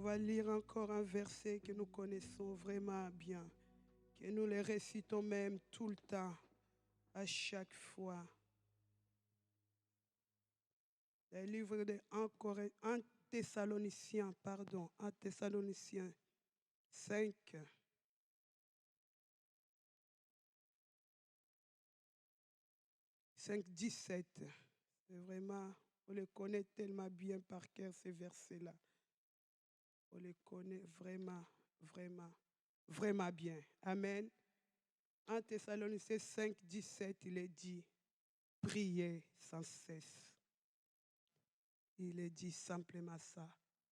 va lire encore un verset que nous connaissons vraiment bien, que nous les récitons même tout le temps, à chaque fois. Le livre de 1 Thessaloniciens, 5. 5:17. C'est vraiment, on les connaît tellement bien par cœur, ces versets-là. On les connaît vraiment, vraiment, vraiment bien. Amen. 1 Thessaloniciens 5:17, il est dit, priez sans cesse. Il est dit simplement ça,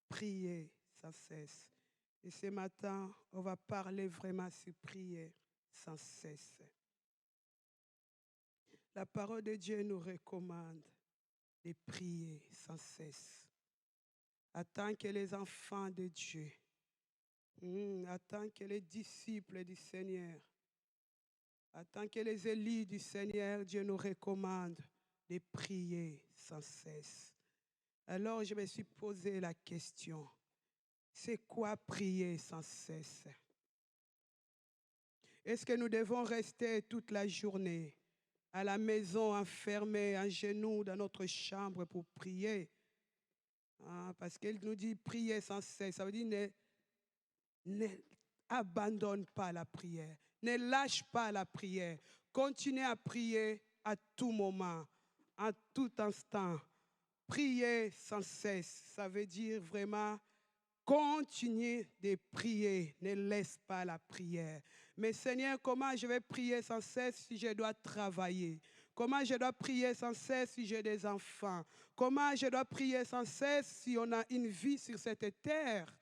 priez sans cesse. Et ce matin, on va parler vraiment sur prier sans cesse. La parole de Dieu nous recommande de prier sans cesse. En tant que les enfants de Dieu, en tant que les disciples du Seigneur, en tant que les élus du Seigneur, Dieu nous recommande de prier sans cesse. Alors je me suis posé la question, c'est quoi prier sans cesse? Est-ce que nous devons rester toute la journée à la maison, enfermés, en genoux dans notre chambre pour prier? Parce qu'il nous dit prier sans cesse, ça veut dire ne abandonne pas la prière, ne lâche pas la prière, continue à prier à tout moment, en tout instant. Prier sans cesse, ça veut dire vraiment continuer de prier, ne laisse pas la prière. Mais Seigneur, comment je vais prier sans cesse si je dois travailler? Comment je dois prier sans cesse si j'ai des enfants? Comment je dois prier sans cesse si on a une vie sur cette terre?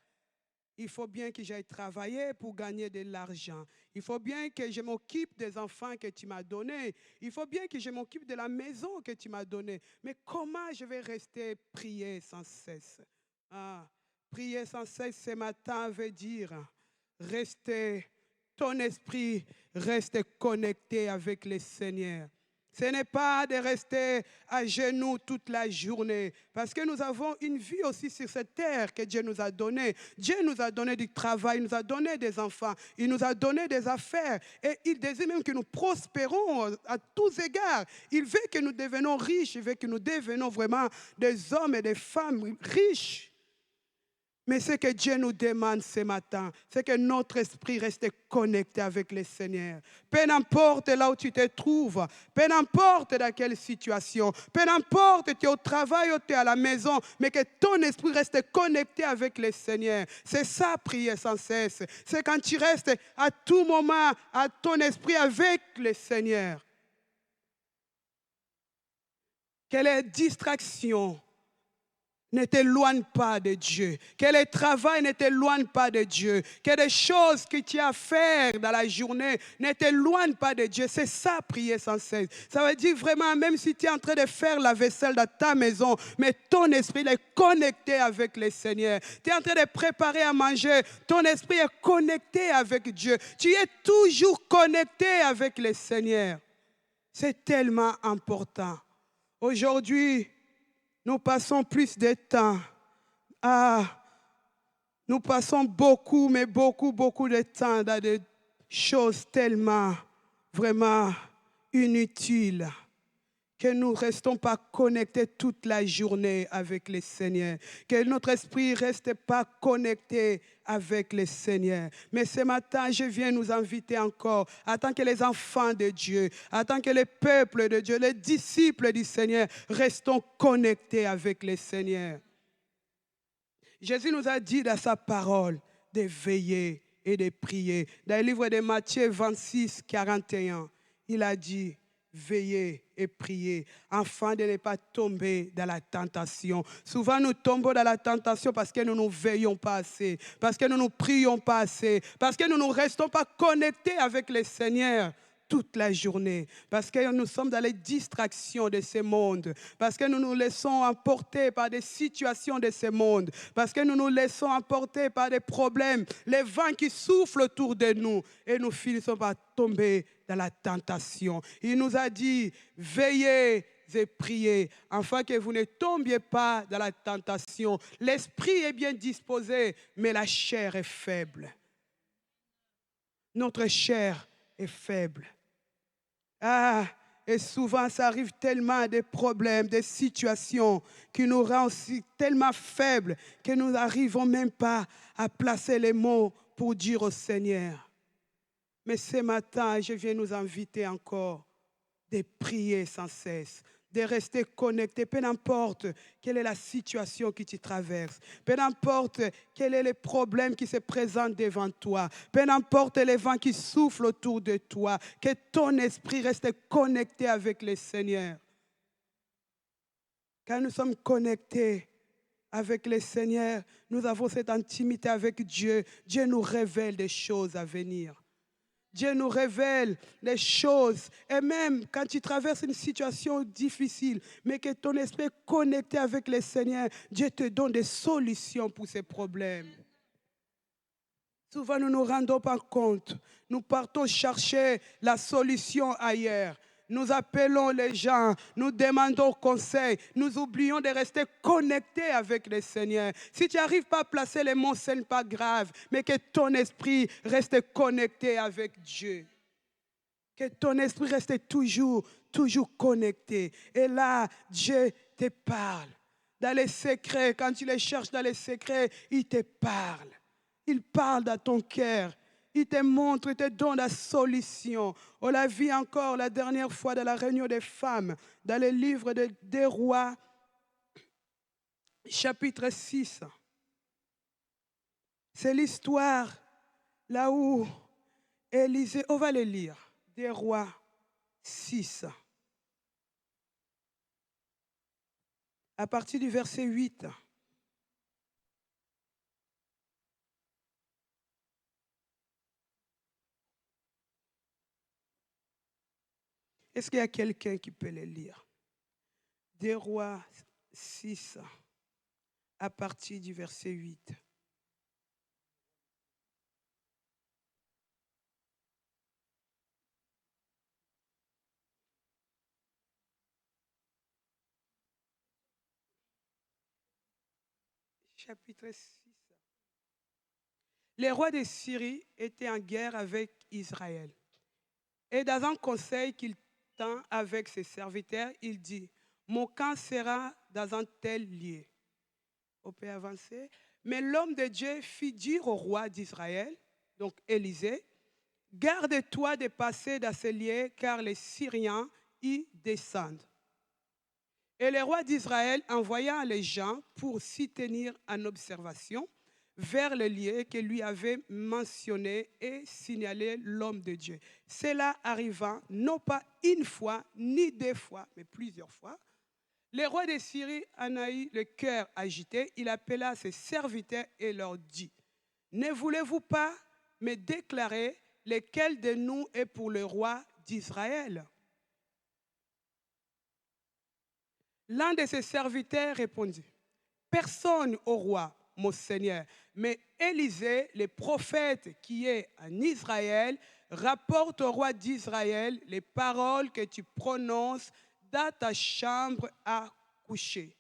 Il faut bien que j'aille travailler pour gagner de l'argent. Il faut bien que je m'occupe des enfants que tu m'as donnés. Il faut bien que je m'occupe de la maison que tu m'as donnée. Mais comment je vais rester prier sans cesse? Prier sans cesse ce matin veut dire rester, ton esprit reste connecté avec le Seigneur. Ce n'est pas de rester à genoux toute la journée, parce que nous avons une vie aussi sur cette terre que Dieu nous a donnée. Dieu nous a donné du travail, il nous a donné des enfants, il nous a donné des affaires. Et il désire même que nous prospérons à tous égards. Il veut que nous devenions riches, il veut que nous devenions vraiment des hommes et des femmes riches. Mais ce que Dieu nous demande ce matin, c'est que notre esprit reste connecté avec le Seigneur. Peu importe là où tu te trouves, peu importe dans quelle situation, peu importe tu es au travail ou tu es à la maison, mais que ton esprit reste connecté avec le Seigneur. C'est ça, prier sans cesse. C'est quand tu restes à tout moment, à ton esprit avec le Seigneur. Que les distractions ne t'éloigne pas de Dieu, que le travail ne t'éloigne pas de Dieu, que les choses que tu as à faire dans la journée ne t'éloignent pas de Dieu. C'est ça, prier sans cesse. Ça veut dire vraiment, même si tu es en train de faire la vaisselle dans ta maison, mais ton esprit est connecté avec le Seigneur. Tu es en train de préparer à manger, ton esprit est connecté avec Dieu. Tu es toujours connecté avec le Seigneur. C'est tellement important. Aujourd'hui, nous passons plus de temps nous passons beaucoup, mais beaucoup de temps dans des choses tellement, vraiment inutiles que nous ne restons pas connectés toute la journée avec le Seigneur, que notre esprit ne reste pas connecté avec le Seigneur. Mais ce matin, je viens nous inviter encore, en tant que les enfants de Dieu, en tant que les peuples de Dieu, les disciples du Seigneur, restons connectés avec le Seigneur. Jésus nous a dit dans sa parole de veiller et de prier. Dans le livre de Matthieu 26, 41, il a dit, veillez et priez, afin de ne pas tomber dans la tentation. Souvent, nous tombons dans la tentation parce que nous ne veillons pas assez, parce que nous ne prions pas assez, parce que nous ne restons pas connectés avec le Seigneur toute la journée, parce que nous sommes dans les distractions de ce monde, parce que nous nous laissons emporter par des situations de ce monde, parce que nous nous laissons emporter par des problèmes, les vents qui soufflent autour de nous, et nous finissons par tomber dans la tentation. Il nous a dit, veillez et priez, afin que vous ne tombiez pas dans la tentation. L'esprit est bien disposé, mais la chair est faible. Notre chair est faible. Ah, et souvent, ça arrive tellement à des problèmes, des situations qui nous rendent aussi tellement faibles que nous n'arrivons même pas à placer les mots pour dire au Seigneur. Mais ce matin, je viens nous inviter encore de prier sans cesse, de rester connecté, peu importe quelle est la situation qui te traverse, peu importe quel est le problème qui se présente devant toi, peu importe les vents qui soufflent autour de toi, que ton esprit reste connecté avec le Seigneur. Quand nous sommes connectés avec le Seigneur, nous avons cette intimité avec Dieu. Dieu nous révèle des choses à venir. Dieu nous révèle les choses. Et même quand tu traverses une situation difficile, mais que ton esprit est connecté avec le Seigneur, Dieu te donne des solutions pour ces problèmes. Souvent, nous ne nous rendons pas compte. Nous partons chercher la solution ailleurs. Nous appelons les gens, nous demandons conseil, nous oublions de rester connectés avec le Seigneur. Si tu n'arrives pas à placer les mots, ce n'est pas grave, mais que ton esprit reste connecté avec Dieu. Que ton esprit reste toujours connecté. Et là, Dieu te parle. Dans les secrets, quand tu les cherches dans les secrets, il te parle. Il parle dans ton cœur. Il te montre, il te donne la solution. On l'a vu encore la dernière fois dans la réunion des femmes, dans le livre des Rois, chapitre 6. C'est l'histoire là où Élisée, on va le lire, des Rois 6. À partir du verset 8. Est-ce qu'il y a quelqu'un qui peut le lire? Des Rois 6, à partir du verset 8. Chapitre 6. Les rois de Syrie étaient en guerre avec Israël. Et dans un conseil qu'il tint avec ses serviteurs, il dit, mon camp sera dans un tel lieu. On peut avancer. Mais l'homme de Dieu fit dire au roi d'Israël, donc Élisée, garde-toi de passer dans ce lieu, car les Syriens y descendent. Et le roi d'Israël envoya les gens pour s'y tenir en observation vers le lieu que lui avait mentionné et signalé l'homme de Dieu. Cela arriva non pas une fois, ni deux fois, mais plusieurs fois. Le roi de Syrie en a eu le cœur agité. Il appela ses serviteurs et leur dit, ne voulez-vous pas me déclarer lequel de nous est pour le roi d'Israël? L'un de ses serviteurs répondit, personne au roi, mon Seigneur, mais Élisée, le prophète qui est en Israël, rapporte au roi d'Israël les paroles que tu prononces dans ta chambre à coucher.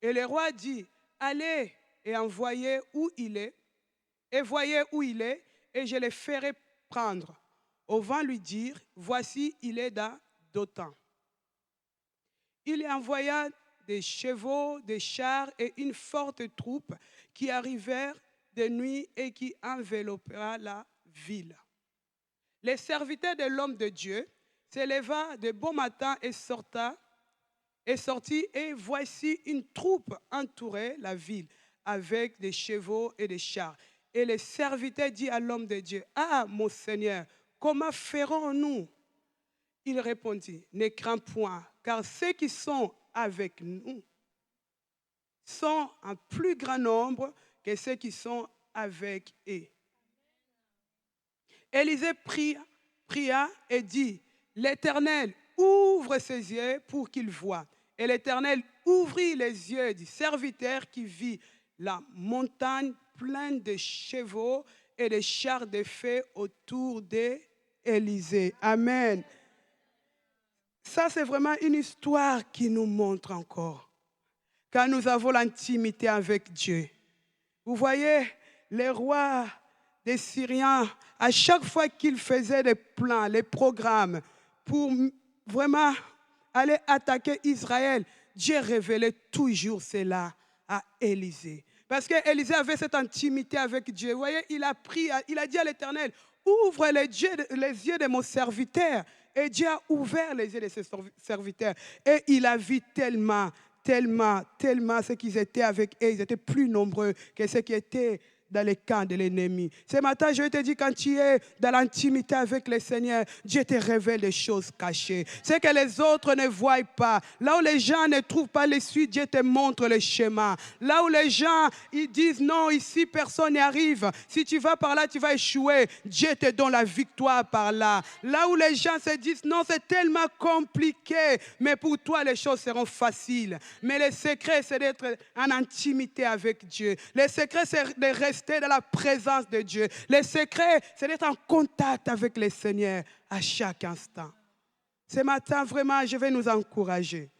Et le roi dit, allez et envoyez où il est, et voyez où il est, et je le ferai prendre. On va lui dire, voici, il est dans Dothan. Il envoya des chevaux, des chars et une forte troupe qui arrivèrent de nuit et qui enveloppera la ville. Les serviteurs de l'homme de Dieu s'éleva de bon matin et sortit, et voici une troupe entourait la ville avec des chevaux et des chars. Et les serviteurs dit à l'homme de Dieu, ah mon Seigneur, comment ferons-nous? Il répondit, ne crains point, car ceux qui sont avec nous sont en plus grand nombre que ceux qui sont avec eux. Élisée pria et dit, l'Éternel ouvre ses yeux pour qu'il voie. Et l'Éternel ouvrit les yeux du serviteur qui vit la montagne pleine de chevaux et de chars de feu autour d'Élisée. Amen. Ça, c'est vraiment une histoire qui nous montre encore quand nous avons l'intimité avec Dieu. Vous voyez, les rois des Syriens, à chaque fois qu'ils faisaient des plans, les programmes pour vraiment aller attaquer Israël, Dieu révélait toujours cela à Élisée. Parce qu'Élisée avait cette intimité avec Dieu. Vous voyez, il a dit à l'Éternel, ouvre les yeux de mon serviteur. Et Dieu a ouvert les yeux de ses serviteurs. Et il a vu tellement ce qu'ils étaient avec eux. Ils étaient plus nombreux que ceux qui étaient dans les camps de l'ennemi. Ce matin, je te dis, quand tu es dans l'intimité avec le Seigneur, Dieu te révèle des choses cachées. Ce que les autres ne voient pas. Là où les gens ne trouvent pas les suites, Dieu te montre le chemin. Là où les gens ils disent non, ici personne n'y arrive. Si tu vas par là, tu vas échouer. Dieu te donne la victoire par là. Là où les gens se disent non, c'est tellement compliqué. Mais pour toi, les choses seront faciles. Mais le secret, c'est d'être en intimité avec Dieu. Le secret, c'est de rester dans la présence de Dieu. Le secret, c'est d'être en contact avec le Seigneur à chaque instant. Ce matin, vraiment, je vais nous encourager.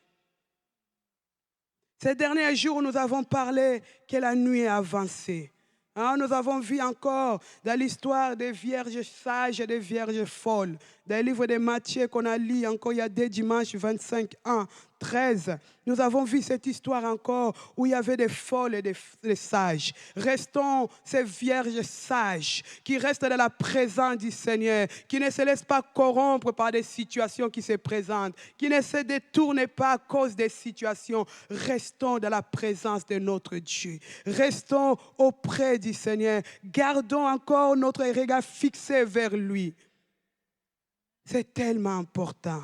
Ces derniers jours, nous avons parlé que la nuit est avancée. Nous avons vu encore dans l'histoire des vierges sages et des vierges folles. Dans le livre de Matthieu qu'on a lu encore il y a 2 dimanches, 25, 1, 13. Nous avons vu cette histoire encore où il y avait des folles et des sages. Restons ces vierges sages qui restent dans la présence du Seigneur, qui ne se laissent pas corrompre par des situations qui se présentent, qui ne se détournent pas à cause des situations. Restons dans la présence de notre Dieu. Restons auprès du Seigneur. Gardons encore notre regard fixé vers lui. C'est tellement important.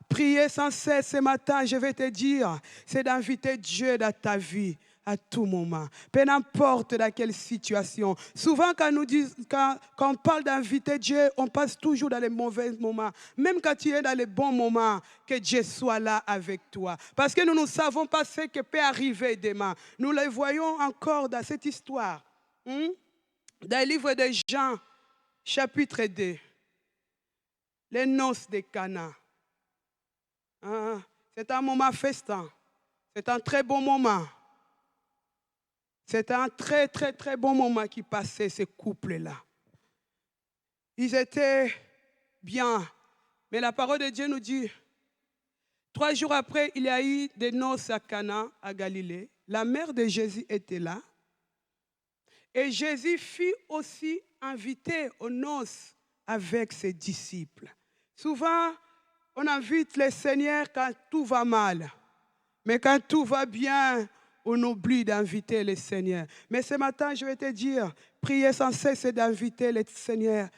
Prier sans cesse ce matin, je vais te dire, c'est d'inviter Dieu dans ta vie à tout moment. Peu importe dans quelle situation. Souvent, quand on parle d'inviter Dieu, on passe toujours dans les mauvais moments. Même quand tu es dans les bons moments, que Dieu soit là avec toi. Parce que nous ne savons pas ce qui peut arriver demain. Nous le voyons encore dans cette histoire. Dans le livre de Jean, chapitre 2. Les noces de Cana. C'est un moment festin. C'est un très bon moment. C'est un très, très, très bon moment qui passait, ce couple-là. Ils étaient bien. Mais la parole de Dieu nous dit, 3 jours après, il y a eu des noces à Cana, à Galilée. La mère de Jésus était là. Et Jésus fut aussi invité aux noces avec ses disciples. Souvent, on invite le Seigneur quand tout va mal. Mais quand tout va bien, on oublie d'inviter le Seigneur. Mais ce matin, je vais te dire, prier sans cesse, c'est d'inviter le Seigneur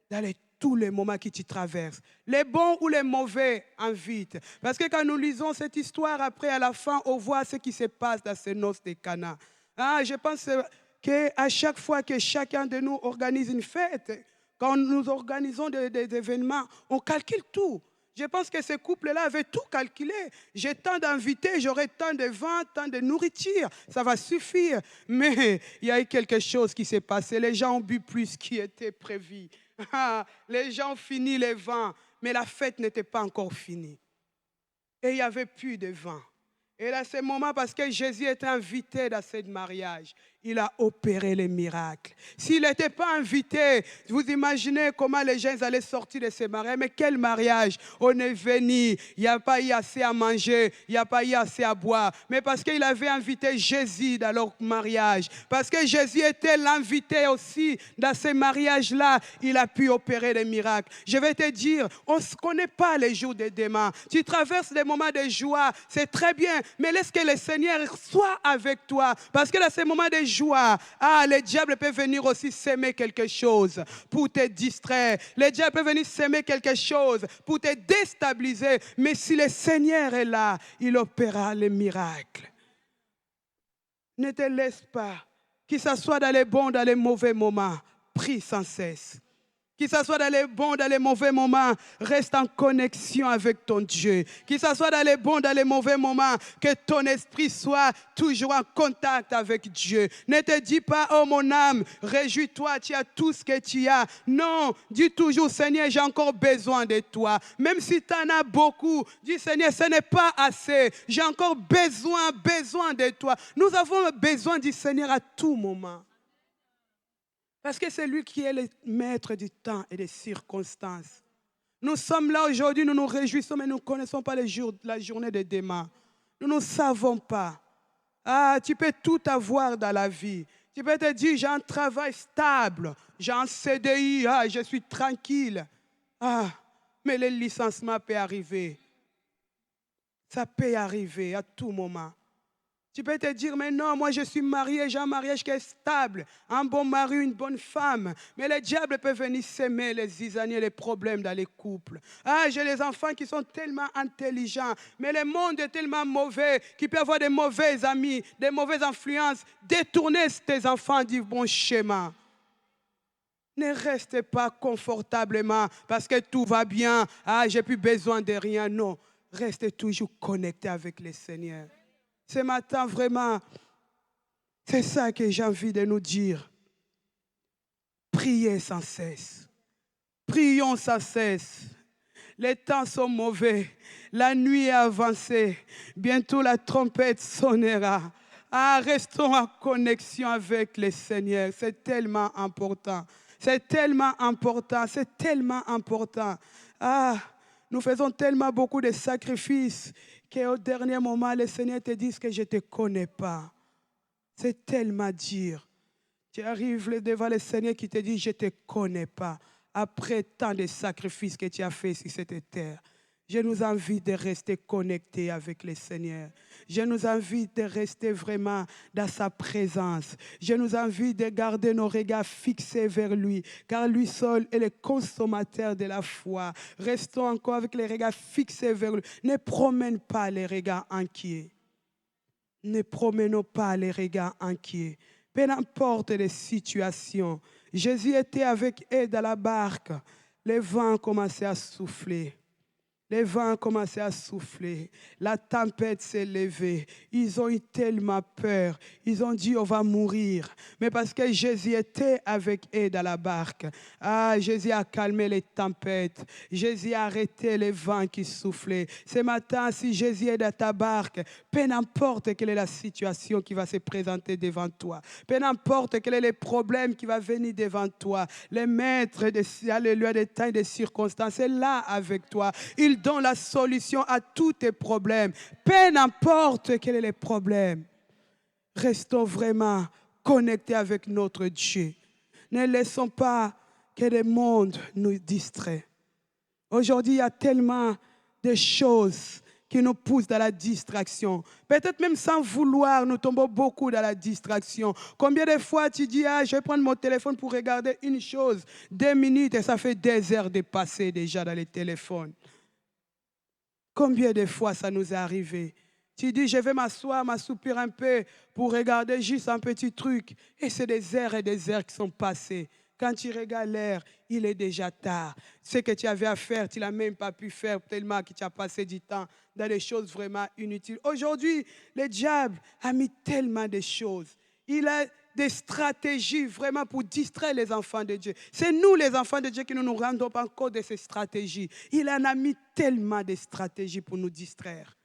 dans tous les moments qui tu traverses. Les bons ou les mauvais, invite. Parce que quand nous lisons cette histoire, après, à la fin, on voit ce qui se passe dans ces noces de Cana. Je pense qu'à chaque fois que chacun de nous organise une fête, quand nous organisons des événements, on calcule tout. Je pense que ce couple-là avait tout calculé. J'ai tant d'invités, j'aurai tant de vin, tant de nourriture. Ça va suffire. Mais il y a eu quelque chose qui s'est passé. Les gens ont bu plus qu'il était prévu. Les gens ont fini les vins, mais la fête n'était pas encore finie. Et il n'y avait plus de vin. Et à ce moment, parce que Jésus était invité dans ce mariage, il a opéré les miracles. S'il n'était pas invité, vous imaginez comment les gens allaient sortir de ce mariage. Mais quel mariage! On est venu, il n'y a pas eu assez à manger, il n'y a pas eu assez à boire. Mais parce qu'il avait invité Jésus dans leur mariage, parce que Jésus était l'invité aussi dans ce mariage-là, il a pu opérer les miracles. Je vais te dire, on ne se connaît pas les jours de demain. Tu traverses des moments de joie, c'est très bien, mais laisse que le Seigneur soit avec toi. Parce que dans ces moments de joie, le diable peut venir aussi s'aimer quelque chose pour te distraire. Le diable peut venir s'aimer quelque chose pour te déstabiliser. Mais si le Seigneur est là, il opérera les miracles. Ne te laisse pas, que ce soit dans les bons, dans les mauvais moments, prie sans cesse. Qu'il soit dans les bons, dans les mauvais moments, reste en connexion avec ton Dieu. Qu'il soit dans les bons, dans les mauvais moments, que ton esprit soit toujours en contact avec Dieu. Ne te dis pas, oh mon âme, réjouis-toi, tu as tout ce que tu as. Non, dis toujours, Seigneur, j'ai encore besoin de toi. Même si tu en as beaucoup, dis, Seigneur, ce n'est pas assez. J'ai encore besoin de toi. Nous avons besoin du Seigneur à tout moment. Parce que c'est lui qui est le maître du temps et des circonstances. Nous sommes là aujourd'hui, nous nous réjouissons, mais nous ne connaissons pas la journée de demain. Nous ne savons pas. Ah, tu peux tout avoir dans la vie. Tu peux te dire, j'ai un travail stable, j'ai un CDI, je suis tranquille. Mais le licenciement peut arriver. Ça peut arriver à tout moment. Tu peux te dire, mais non, moi je suis marié, j'ai un mariage qui est stable, un bon mari, une bonne femme. Mais le diable peut venir s'aimer les zizaniers, les problèmes dans les couples. J'ai les enfants qui sont tellement intelligents, mais le monde est tellement mauvais qu'il peut y avoir des mauvais amis, des mauvaises influences. Détourner tes enfants du bon schéma. Ne restez pas confortablement parce que tout va bien. J'ai plus besoin de rien. Non, restez toujours connectés avec le Seigneur. Ce matin, vraiment, c'est ça que j'ai envie de nous dire. Priez sans cesse. Prions sans cesse. Les temps sont mauvais. La nuit est avancée. Bientôt la trompette sonnera. Restons en connexion avec le Seigneur. C'est tellement important. C'est tellement important. C'est tellement important. Nous faisons tellement beaucoup de sacrifices qu'au dernier moment, le Seigneur te dit que je ne te connais pas. C'est tellement dur. Tu arrives devant le Seigneur qui te dit, je ne te connais pas. Après tant de sacrifices que tu as fait sur cette terre, je nous invite de rester connectés avec le Seigneur. Je nous invite de rester vraiment dans sa présence. Je nous invite de garder nos regards fixés vers lui, car lui seul est le consommateur de la foi. Restons encore avec les regards fixés vers lui. Ne promène pas les regards inquiets. Ne promenons pas les regards inquiets. Peu importe les situations. Jésus était avec eux dans la barque. Le vent commençait à souffler. Les vents commençaient à souffler. La tempête s'est levée. Ils ont eu tellement peur. Ils ont dit, on va mourir. Mais parce que Jésus était avec eux dans la barque. Jésus a calmé les tempêtes. Jésus a arrêté les vents qui soufflaient. Ce matin, si Jésus est dans ta barque, peu importe quelle est la situation qui va se présenter devant toi. Peu importe quel est le problème qui va venir devant toi. Le maître des temps et des circonstances est là avec toi. Il donne la solution à tous tes problèmes. Peu importe quel est le problème. Restons vraiment connectés avec notre Dieu. Ne laissons pas que le monde nous distrait. Aujourd'hui, il y a tellement de choses qui nous poussent dans la distraction. Peut-être même sans vouloir, nous tombons beaucoup dans la distraction. Combien de fois tu dis, je vais prendre mon téléphone pour regarder une chose, 2 minutes et ça fait 2 heures de passer déjà dans les téléphones. Combien de fois ça nous est arrivé? Tu dis, je vais m'assoupir un peu pour regarder juste un petit truc. Et c'est des heures et des heures qui sont passées. Quand tu regardes l'heure, il est déjà tard. Ce que tu avais à faire, tu ne l'as même pas pu faire tellement que tu as passé du temps dans des choses vraiment inutiles. Aujourd'hui, le diable a mis tellement de choses. Il a des stratégies vraiment pour distraire les enfants de Dieu. C'est nous, les enfants de Dieu, qui ne nous rendons pas compte de ces stratégies. Il en a mis tellement de stratégies pour nous distraire.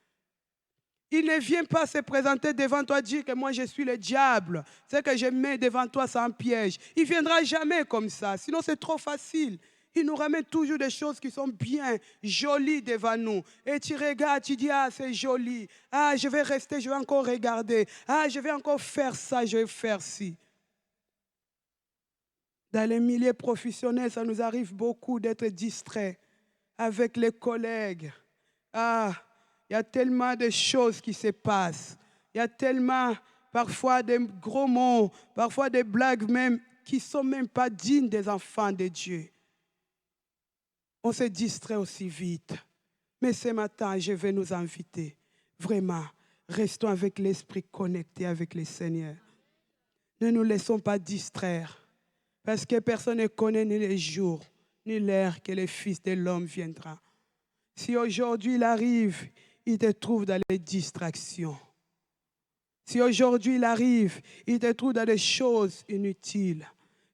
Il ne vient pas se présenter devant toi dire que moi je suis le diable. Ce que je mets devant toi, c'est un piège. Il ne viendra jamais comme ça, sinon c'est trop facile. Il nous ramène toujours des choses qui sont bien, jolies devant nous. Et tu regardes, tu dis, c'est joli. Je vais rester, je vais encore regarder. Je vais encore faire ça, je vais faire ci. Dans les milieux professionnels, ça nous arrive beaucoup d'être distraits avec les collègues. Il y a tellement de choses qui se passent. Il y a tellement, parfois, des gros mots, parfois des blagues même, qui ne sont même pas dignes des enfants de Dieu. On se distrait aussi vite. Mais ce matin, je vais nous inviter. Vraiment, restons avec l'esprit connecté avec le Seigneur. Ne nous laissons pas distraire. Parce que personne ne connaît ni les jours, ni l'heure que le Fils de l'homme viendra. Si aujourd'hui il arrive, il te trouve dans les distractions. Si aujourd'hui il arrive, il te trouve dans des choses inutiles.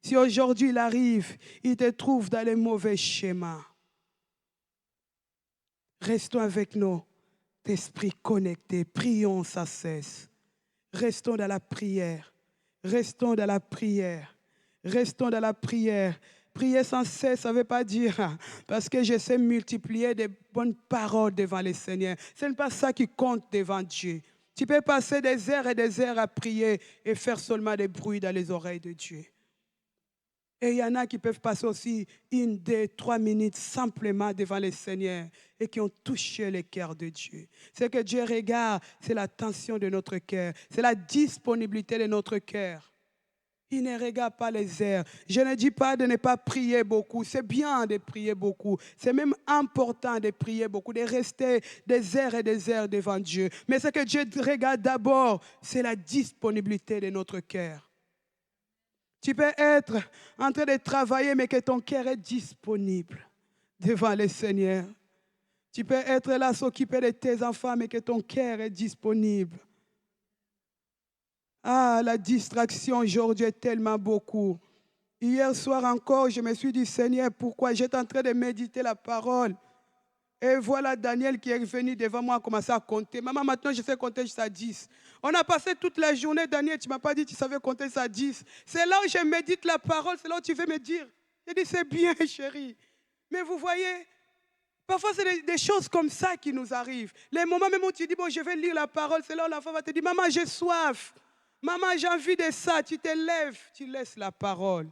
Si aujourd'hui il arrive, il te trouve dans les mauvais schémas. Restons avec nos esprits connectés, prions sans cesse. Restons dans la prière, restons dans la prière, restons dans la prière. Prier sans cesse, ça ne veut pas dire parce que je sais multiplier des bonnes paroles devant le Seigneur. Ce n'est pas ça qui compte devant Dieu. Tu peux passer des heures et des heures à prier et faire seulement des bruits dans les oreilles de Dieu. Et il y en a qui peuvent passer aussi 1, 2, 3 minutes simplement devant le Seigneur et qui ont touché le cœur de Dieu. Ce que Dieu regarde, c'est l'attention de notre cœur, c'est la disponibilité de notre cœur. Il ne regarde pas les heures. Je ne dis pas de ne pas prier beaucoup. C'est bien de prier beaucoup. C'est même important de prier beaucoup, de rester des heures et des heures devant Dieu. Mais ce que Dieu regarde d'abord, c'est la disponibilité de notre cœur. Tu peux être en train de travailler, mais que ton cœur est disponible devant le Seigneur. Tu peux être là, s'occuper de tes enfants, mais que ton cœur est disponible. Ah, la distraction aujourd'hui est tellement beaucoup. Hier soir encore, je me suis dit, Seigneur, pourquoi? J'étais en train de méditer la parole. Et voilà Daniel qui est venu devant moi, a commencé à compter. Maman, maintenant, je sais compter jusqu'à 10. On a passé toute la journée, Daniel, tu ne m'as pas dit que tu savais compter jusqu'à 10. C'est là où je médite la parole, c'est là où tu veux me dire. Je dis, c'est bien, chérie. Mais vous voyez, parfois, c'est des choses comme ça qui nous arrivent. Les moments même où tu dis, bon, je vais lire la parole, c'est là où l'enfant va te dire, maman, j'ai soif. Maman, j'ai envie de ça. Tu te lèves, tu laisses la parole.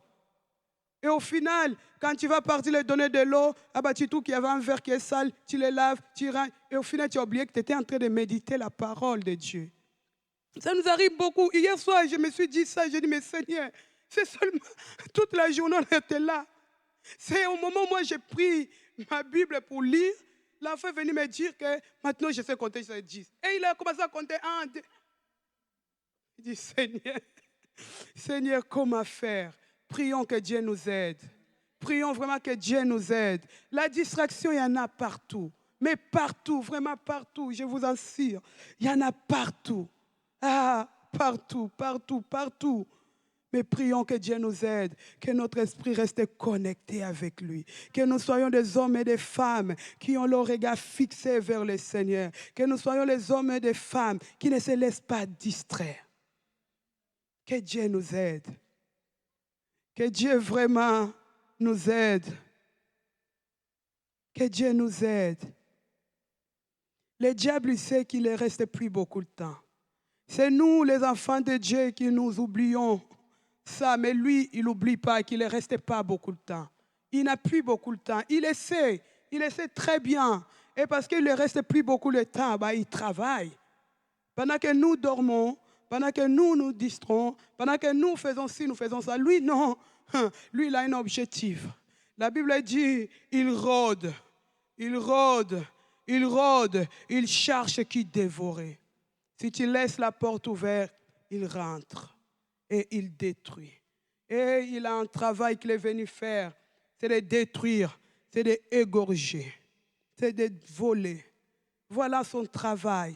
Et au final, quand tu vas partir leur donner de l'eau, tu trouves qu'il y avait un verre qui est sale, tu le laves, tu rentres. Et au final, tu as oublié que tu étais en train de méditer la parole de Dieu. Ça nous arrive beaucoup. Hier soir, je me suis dit ça. J'ai dit, mais Seigneur, c'est seulement toute la journée, on était là. C'est au moment où moi, j'ai pris ma Bible pour lire, l'enfant est venu me dire que maintenant, je sais compter jusqu'à 10. Et il a commencé à compter 1, 2. Il dit, Seigneur, Seigneur, comment faire? Prions que Dieu nous aide. Prions vraiment que Dieu nous aide. La distraction, il y en a partout. Mais partout, vraiment partout, je vous assure. Il y en a partout. Ah, partout, partout, partout. Mais prions que Dieu nous aide, que notre esprit reste connecté avec lui, que nous soyons des hommes et des femmes qui ont le regard fixé vers le Seigneur, que nous soyons les hommes et des femmes qui ne se laissent pas distraire. Que Dieu nous aide. Que Dieu vraiment nous aide. Que Dieu nous aide. Le diable, il sait qu'il ne reste plus beaucoup de temps. C'est nous, les enfants de Dieu, qui nous oublions ça. Mais lui, il n'oublie pas qu'il ne reste pas beaucoup de temps. Il n'a plus beaucoup de temps. Il essaie très bien. Et parce qu'il ne reste plus beaucoup de temps, il travaille. Pendant que nous dormons, pendant que nous nous distraons, pendant que nous faisons ci, nous faisons ça. Lui, non. Lui, il a un objectif. La Bible dit, il rôde, il rôde, il rôde, il cherche qui dévorer. Si tu laisses la porte ouverte, il rentre et il détruit. Et il a un travail qu'il est venu faire, c'est de détruire, c'est d'égorger, c'est de voler. Voilà son travail.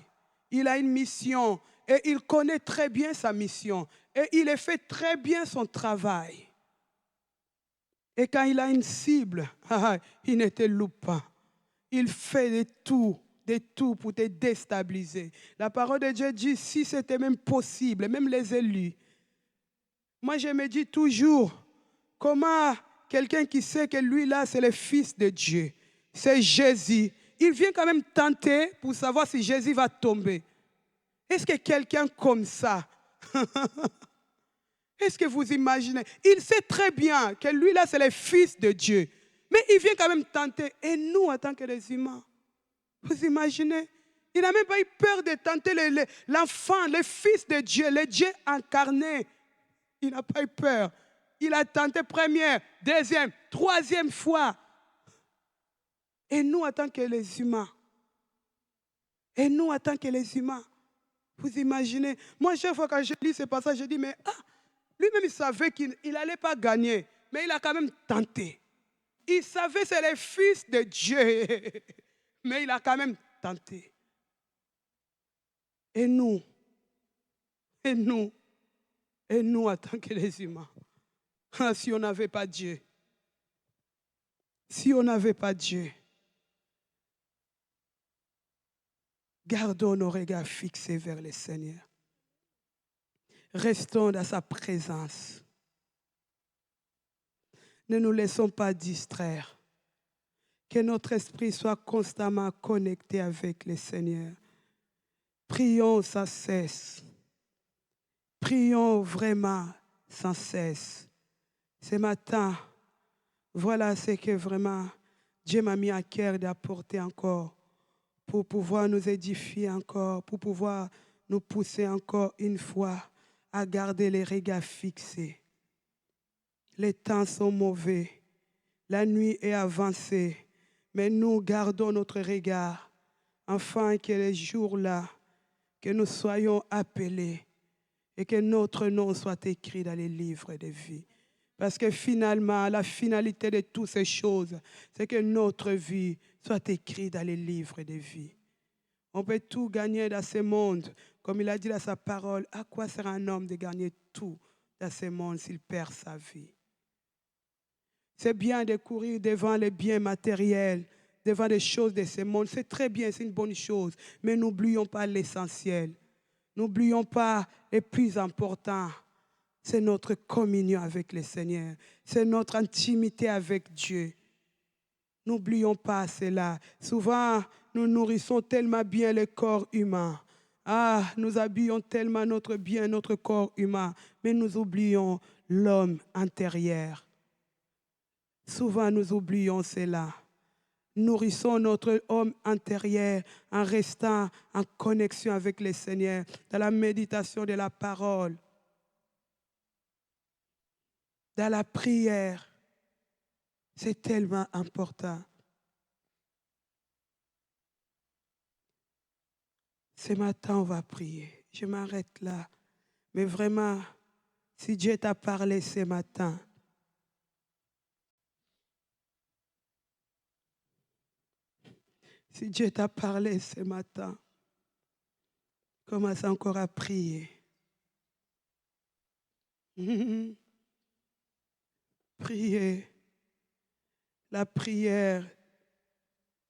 Il a une mission et il connaît très bien sa mission. Et il fait très bien son travail. Et quand il a une cible, il ne te loupe pas. Il fait de tout pour te déstabiliser. La parole de Dieu dit, si c'était même possible, même les élus. Moi, je me dis toujours, comment quelqu'un qui sait que lui, là, c'est le Fils de Dieu, c'est Jésus, il vient quand même tenter pour savoir si Jésus va tomber. Est-ce que quelqu'un comme ça, est-ce que vous imaginez? Il sait très bien que lui, là, c'est le Fils de Dieu. Mais il vient quand même tenter. Et nous, en tant que les humains, vous imaginez? Il n'a même pas eu peur de tenter l'enfant, le Fils de Dieu, le Dieu incarné. Il n'a pas eu peur. Il a tenté première, deuxième, troisième fois. Et nous, en tant que les humains, vous imaginez? Moi, chaque fois que je lis ce passage, je dis, mais lui-même, il savait qu'il n'allait pas gagner. Mais il a quand même tenté. Il savait que c'est le Fils de Dieu. Mais il a quand même tenté. Et nous, en tant que les humains, si on n'avait pas Dieu, gardons nos regards fixés vers le Seigneur. Restons dans sa présence. Ne nous laissons pas distraire. Que notre esprit soit constamment connecté avec le Seigneur. Prions sans cesse. Prions vraiment sans cesse. Ce matin, voilà ce que vraiment Dieu m'a mis à cœur d'apporter encore pour pouvoir nous édifier encore, pour pouvoir nous pousser encore une fois à garder les regards fixés. Les temps sont mauvais, la nuit est avancée, mais nous gardons notre regard afin que les jours-là, que nous soyons appelés et que notre nom soit écrit dans les livres de vie. Parce que finalement, la finalité de toutes ces choses, c'est que notre vie soit écrite dans les livres de vie. On peut tout gagner dans ce monde. Comme il a dit dans sa parole, à quoi sert un homme de gagner tout dans ce monde s'il perd sa vie? C'est bien de courir devant les biens matériels, devant les choses de ce monde. C'est très bien, c'est une bonne chose. Mais n'oublions pas l'essentiel. N'oublions pas le plus important. C'est notre communion avec le Seigneur. C'est notre intimité avec Dieu. N'oublions pas cela. Souvent, nous nourrissons tellement bien le corps humain. Nous habillons tellement notre corps humain, mais nous oublions l'homme intérieur. Souvent, nous oublions cela. Nourrissons notre homme intérieur en restant en connexion avec le Seigneur, dans la méditation de la parole, dans la prière. C'est tellement important. Ce matin, on va prier. Je m'arrête là. Mais vraiment, si Dieu t'a parlé ce matin, si Dieu t'a parlé ce matin, commence encore à prier. Prier. La prière,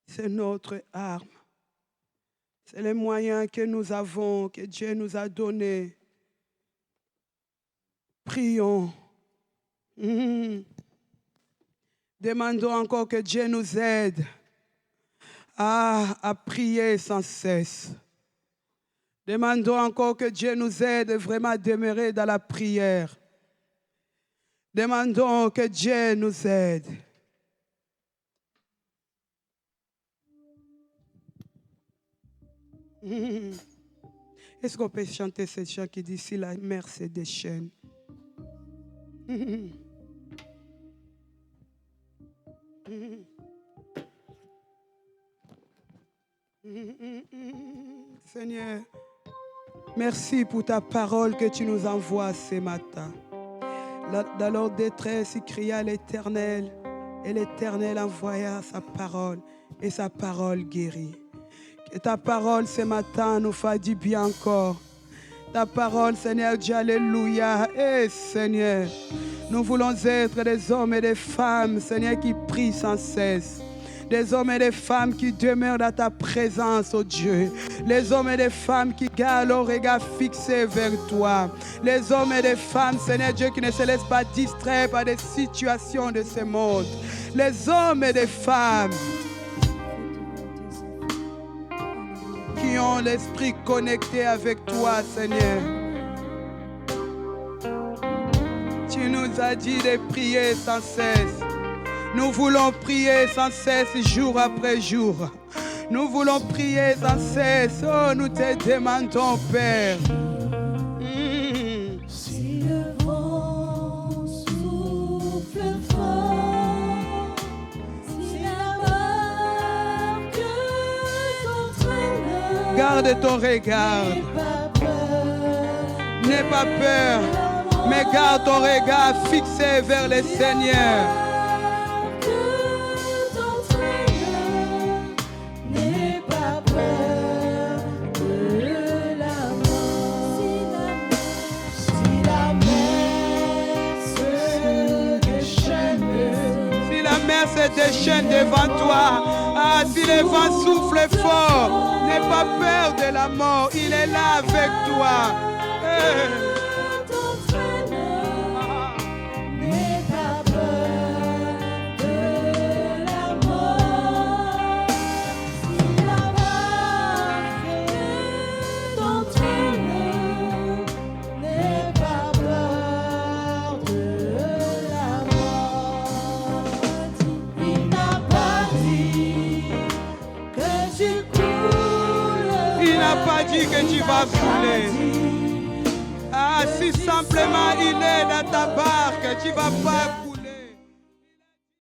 c'est notre arme. C'est les moyens que nous avons, que Dieu nous a donnés. Prions. Demandons encore que Dieu nous aide à prier sans cesse. Demandons encore que Dieu nous aide vraiment à demeurer dans la prière. Demandons que Dieu nous aide. Est-ce qu'on peut chanter cette chant qui dit si la mer se déchaîne? Seigneur, merci pour ta parole que tu nous envoies ce matin. Dans leur détresse, ils criaient à l'Éternel et l'Éternel envoya sa parole et sa parole guérit. Que ta parole ce matin nous fasse du bien encore. Ta parole, Seigneur Dieu, alléluia. Seigneur, nous voulons être des hommes et des femmes, Seigneur, qui prient sans cesse. Des hommes et des femmes qui demeurent dans ta présence, oh Dieu. Les hommes et des femmes qui gardent leur regard fixé vers toi. Les hommes et des femmes, Seigneur Dieu, qui ne se laissent pas distraire par des situations de ce monde. Les hommes et des femmes qui ont l'esprit connecté avec toi, Seigneur. Tu nous as dit de prier sans cesse. Nous voulons prier sans cesse, jour après jour. Nous voulons prier sans cesse. Oh, nous te demandons, Père. Si le vent souffle fort, si la barque s'entraîne, Garde ton regard. N'aie pas peur, mais garde ton regard fixé vers le Seigneur. se déchaîne devant toi. Ah, si les vents soufflent fort, n'aie pas peur de la mort. Il est là avec toi. N'aie pas peur de la mort. Si la barque t'entraîne, n'aie pas peur de la mort. Il n'a pas dit que tu coules. Il n'a pas dit que tu vas couler. Ah, si simplement il est dans ta barque, tu vas pas